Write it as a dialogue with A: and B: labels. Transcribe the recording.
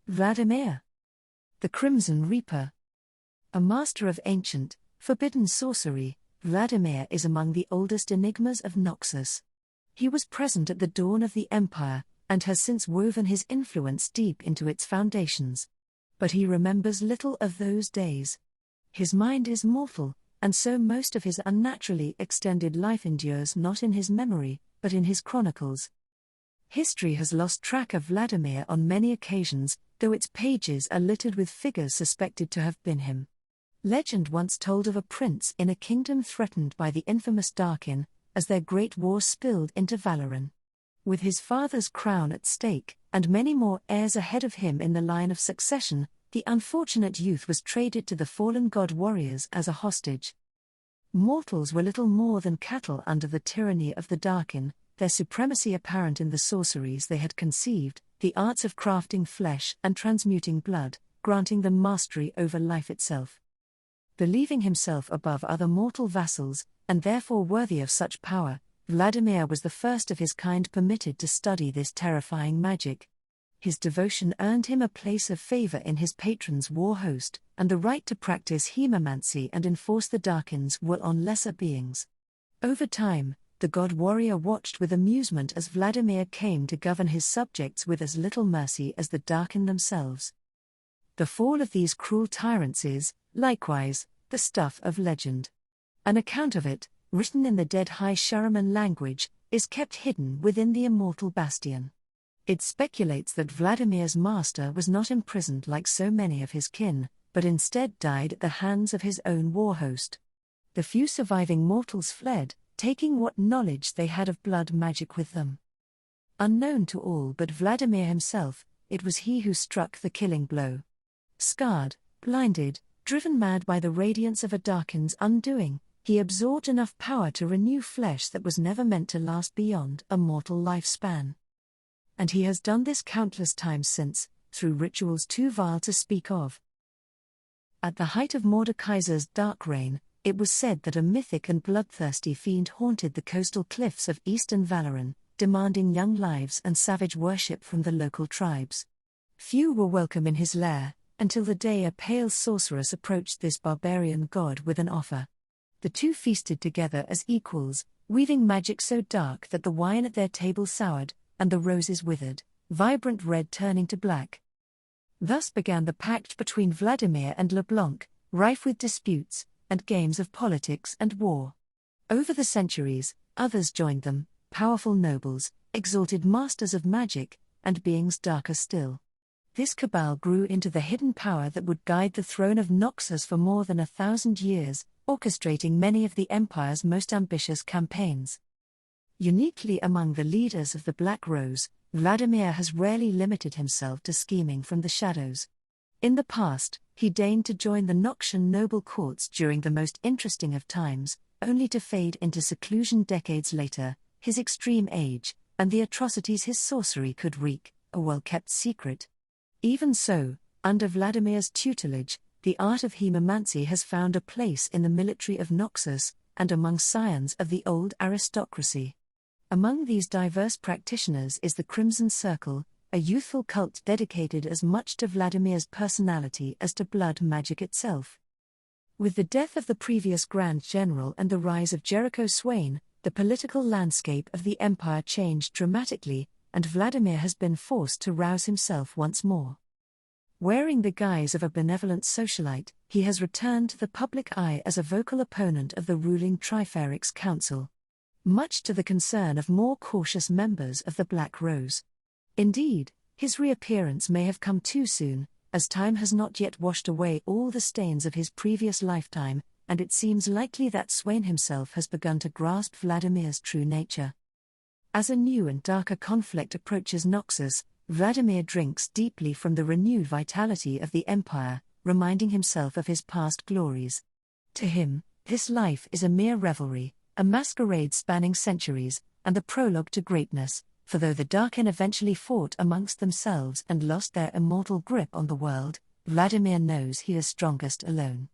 A: Vladimir, the Crimson Reaper. A master of ancient, forbidden sorcery, Vladimir is among the oldest enigmas of Noxus. He was present at the dawn of the Empire, and has since woven his influence deep into its foundations. But he remembers little of those days. His mind is mortal, and so most of his unnaturally extended life endures not in his memory, but in his chronicles. History has lost track of Vladimir on many occasions, though its pages are littered with figures suspected to have been him. Legend once told of a prince in a kingdom threatened by the infamous Darkin, as their great war spilled into Valoran. With his father's crown at stake, and many more heirs ahead of him in the line of succession, the unfortunate youth was traded to the fallen god warriors as a hostage. Mortals were little more than cattle under the tyranny of the Darkin, their supremacy apparent in the sorceries they had conceived, the arts of crafting flesh and transmuting blood, granting them mastery over life itself. Believing himself above other mortal vassals, and therefore worthy of such power, Vladimir was the first of his kind permitted to study this terrifying magic. His devotion earned him a place of favor in his patron's war host, and the right to practice hemomancy and enforce the Darkin's will on lesser beings. Over time, the god warrior watched with amusement as Vladimir came to govern his subjects with as little mercy as the Darkin themselves. The fall of these cruel tyrants is, likewise, the stuff of legend. An account of it, written in the dead High Shuraman language, is kept hidden within the immortal bastion. It speculates that Vladimir's master was not imprisoned like so many of his kin, but instead died at the hands of his own war host. The few surviving mortals fled, taking what knowledge they had of blood magic with them. Unknown to all but Vladimir himself, it was he who struck the killing blow. Scarred, blinded, driven mad by the radiance of a Darkin's undoing, he absorbed enough power to renew flesh that was never meant to last beyond a mortal lifespan. And he has done this countless times since, through rituals too vile to speak of. At the height of Mordekaiser's dark reign, it was said that a mythic and bloodthirsty fiend haunted the coastal cliffs of eastern Valoran, demanding young lives and savage worship from the local tribes. Few were welcome in his lair, until the day a pale sorceress approached this barbarian god with an offer. The two feasted together as equals, weaving magic so dark that the wine at their table soured, and the roses withered, vibrant red turning to black. Thus began the pact between Vladimir and LeBlanc, rife with disputes, and games of politics and war. Over the centuries, others joined them, powerful nobles, exalted masters of magic, and beings darker still. This cabal grew into the hidden power that would guide the throne of Noxus for more than 1,000 years, orchestrating many of the Empire's most ambitious campaigns. Uniquely among the leaders of the Black Rose, Vladimir has rarely limited himself to scheming from the shadows. In the past, he deigned to join the Noxian noble courts during the most interesting of times, only to fade into seclusion decades later, his extreme age, and the atrocities his sorcery could wreak, a well-kept secret. Even so, under Vladimir's tutelage, the art of hemomancy has found a place in the military of Noxus, and among scions of the old aristocracy. Among these diverse practitioners is the Crimson Circle, a youthful cult dedicated as much to Vladimir's personality as to blood magic itself. With the death of the previous Grand General and the rise of Jericho Swain, the political landscape of the Empire changed dramatically, and Vladimir has been forced to rouse himself once more. Wearing the guise of a benevolent socialite, he has returned to the public eye as a vocal opponent of the ruling Triferix Council, much to the concern of more cautious members of the Black Rose. Indeed, his reappearance may have come too soon, as time has not yet washed away all the stains of his previous lifetime, and it seems likely that Swain himself has begun to grasp Vladimir's true nature. As a new and darker conflict approaches Noxus, Vladimir drinks deeply from the renewed vitality of the Empire, reminding himself of his past glories. To him, this life is a mere revelry, a masquerade spanning centuries, and the prologue to greatness, for though the Darkin eventually fought amongst themselves and lost their immortal grip on the world, Vladimir knows he is strongest alone.